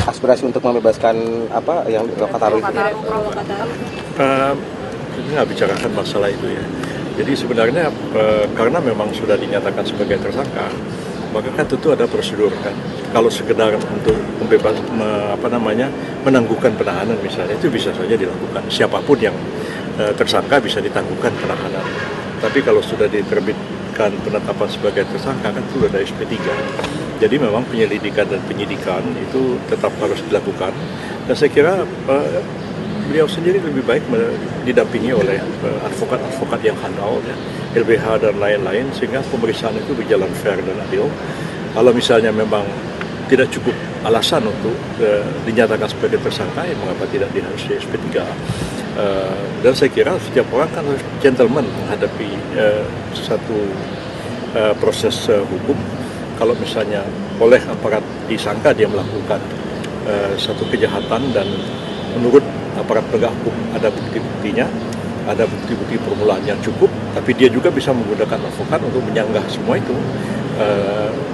aspirasi untuk membebaskan apa yang Lokataru itu? Kita nggak bicarakan masalah itu ya. Jadi sebenarnya karena memang sudah dinyatakan sebagai tersangka, maka kan tentu ada prosedur kan. Kalau sekedar untuk menangguhkan penahanan misalnya, itu bisa saja dilakukan. Siapapun yang tersangka bisa ditangguhkan penahanan. Tapi kalau sudah diterbitkan penetapan sebagai tersangka kan sudah ada SP3. Jadi memang penyelidikan dan penyidikan itu tetap harus dilakukan. Dan saya kira beliau sendiri lebih baik didampingi oleh advokat-advokat yang handal, ya, LBH dan lain-lain, sehingga pemeriksaan itu berjalan fair dan adil. Kalau misalnya memang tidak cukup alasan untuk dinyatakan sebagai tersangka, ya mengapa tidak diharuskan SP3? Dan saya kira setiap orang kan harus gentleman menghadapi satu proses hukum. Kalau misalnya oleh aparat disangka dia melakukan satu kejahatan dan menurut aparat penegak hukum ada bukti-buktinya, ada bukti-bukti permulaan yang cukup, tapi dia juga bisa menggunakan advokat untuk menyanggah semua itu,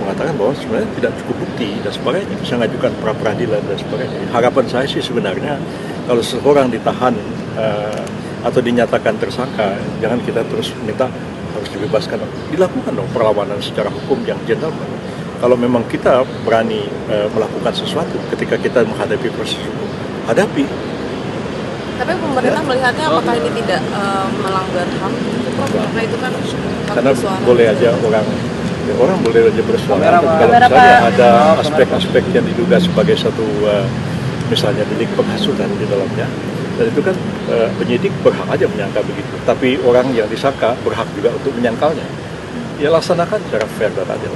mengatakan bahwa sebenarnya tidak cukup bukti dan sebagainya, bisa mengajukan pra-peradilan dan sebagainya. Harapan saya sih sebenarnya kalau seseorang ditahan atau dinyatakan tersangka, jangan kita terus minta harus dibebaskan. Dilakukan dong perlawanan secara hukum yang gentleman. Kalau memang kita berani melakukan sesuatu ketika kita menghadapi proses hukum, hadapi. Tapi pemerintah melihatnya apakah ini tidak melanggar HAM? Karena itu kan karena boleh aja orang boleh aja bersuara. Kalau misalnya ada aspek-aspek yang diduga sebagai satu misalnya delik penghasutan di dalamnya, dan itu kan penyidik berhak aja menyangka begitu. Tapi orang yang disangka berhak juga untuk menyangkalnya. Ya laksanakan secara fair dan adil.